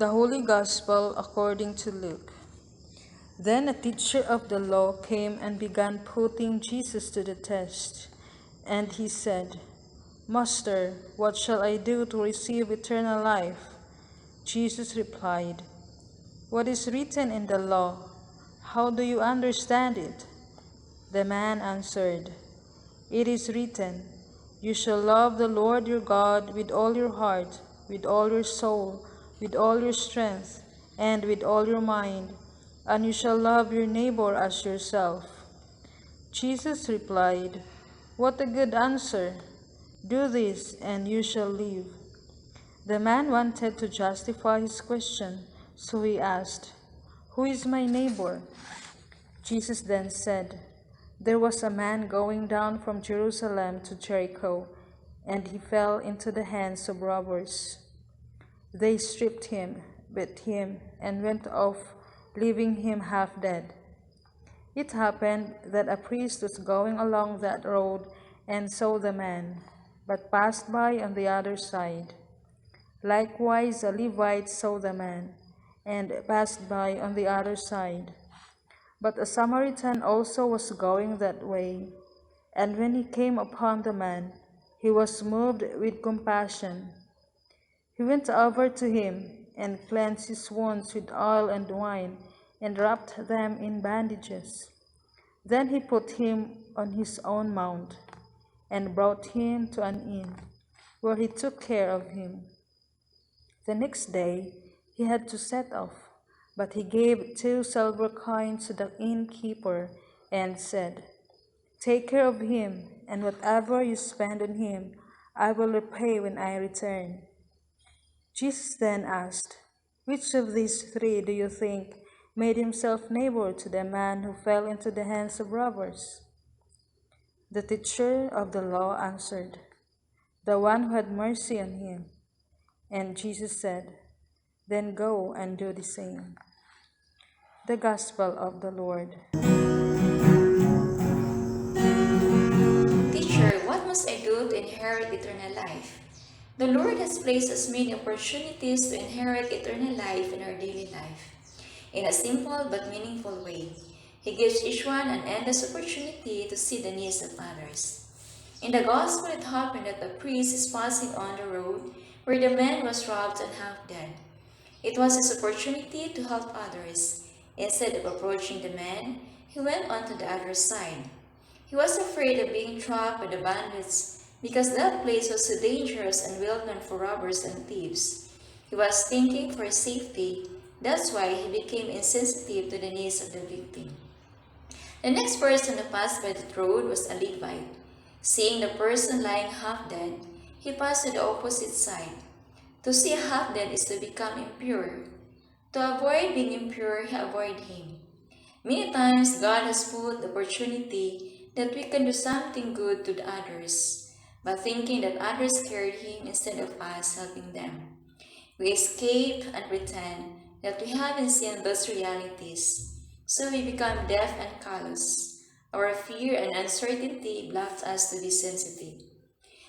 The Holy Gospel according to Luke. Then a teacher of the law came and began putting Jesus to the test. And he said, "Master, what shall I do to receive eternal life?" Jesus replied, "What is written in the law? How do you understand it?" The man answered, "It is written, 'You shall love the Lord your God with all your heart, with all your soul, with all your strength, and with all your mind, and you shall love your neighbor as yourself.'" Jesus replied, "What a good answer! Do this, and you shall live." The man wanted to justify his question, so he asked, "Who is my neighbor?" Jesus then said, "There was a man going down from Jerusalem to Jericho, and he fell into the hands of robbers. They stripped him, beat him, and went off, leaving him half dead. It happened that a priest was going along that road and saw the man, but passed by on the other side. Likewise a Levite saw the man, and passed by on the other side. But a Samaritan also was going that way, and when he came upon the man, he was moved with compassion. He went over to him and cleansed his wounds with oil and wine, and wrapped them in bandages. Then he put him on his own mount, and brought him to an inn, where he took care of him. The next day he had to set off, but he gave 2 silver coins to the innkeeper, and said, "Take care of him, and whatever you spend on him, I will repay when I return." Jesus then asked, "Which of these 3 do you think made himself neighbor to the man who fell into the hands of robbers?" The teacher of the law answered, "The one who had mercy on him." And Jesus said, "Then go and do the same." The Gospel of the Lord. Teacher, what must I do to inherit eternal life? The Lord has placed us many opportunities to inherit eternal life in our daily life. In a simple but meaningful way, He gives each one an endless opportunity to see the needs of others. In the Gospel, it happened that a priest is passing on the road where the man was robbed and half dead. It was his opportunity to help others. Instead of approaching the man, he went on to the other side. He was afraid of being trapped by the bandits because that place was so dangerous and well known for robbers and thieves. He was thinking for his safety. That's why he became insensitive to the needs of the victim. The next person who passed by the road was a Levite. Seeing the person lying half dead, he passed to the opposite side. To see a half dead is to become impure. To avoid being impure, he avoided him. Many times, God has put the opportunity that we can do something good to the others, but thinking that others carried him instead of us helping them. We escape and pretend that we haven't seen those realities, so we become deaf and callous. Our fear and uncertainty blocked us to be sensitive.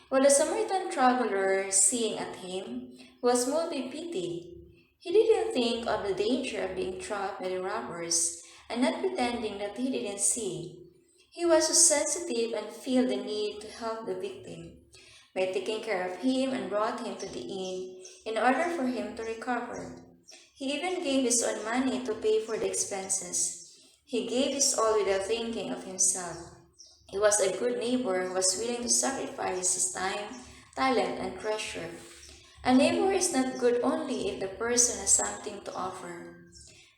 While the Samaritan traveler, seeing at him, was moved with pity. He didn't think of the danger of being trapped by the robbers and not pretending that he didn't see. He was so sensitive and felt the need to help the victim by taking care of him and brought him to the inn in order for him to recover. He even gave his own money to pay for the expenses. He gave his all without thinking of himself. He was a good neighbor who was willing to sacrifice his time, talent, and treasure. A neighbor is not good only if the person has something to offer.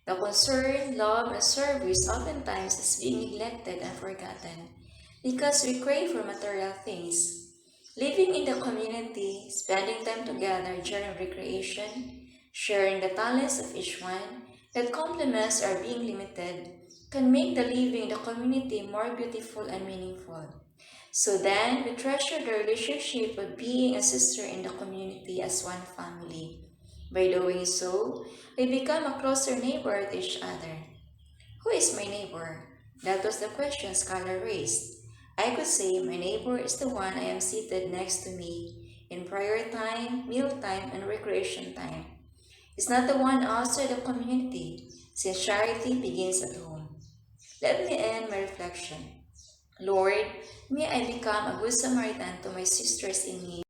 The concern, love, and service oftentimes is being neglected and forgotten because we crave for material things. Living in the community, spending time together during recreation, sharing the talents of each one that complements our being limited, can make the living in the community more beautiful and meaningful. So then, we treasure the relationship of being a sister in the community as one family. By doing so, we become a closer neighbor to each other. Who is my neighbor? That was the question Scholar raised. I could say my neighbor is the one I am seated next to me in prayer time, meal time, and recreation time. It's not the one outside the community, since charity begins at home. Let me end my reflection. Lord, may I become a good Samaritan to my sisters in need.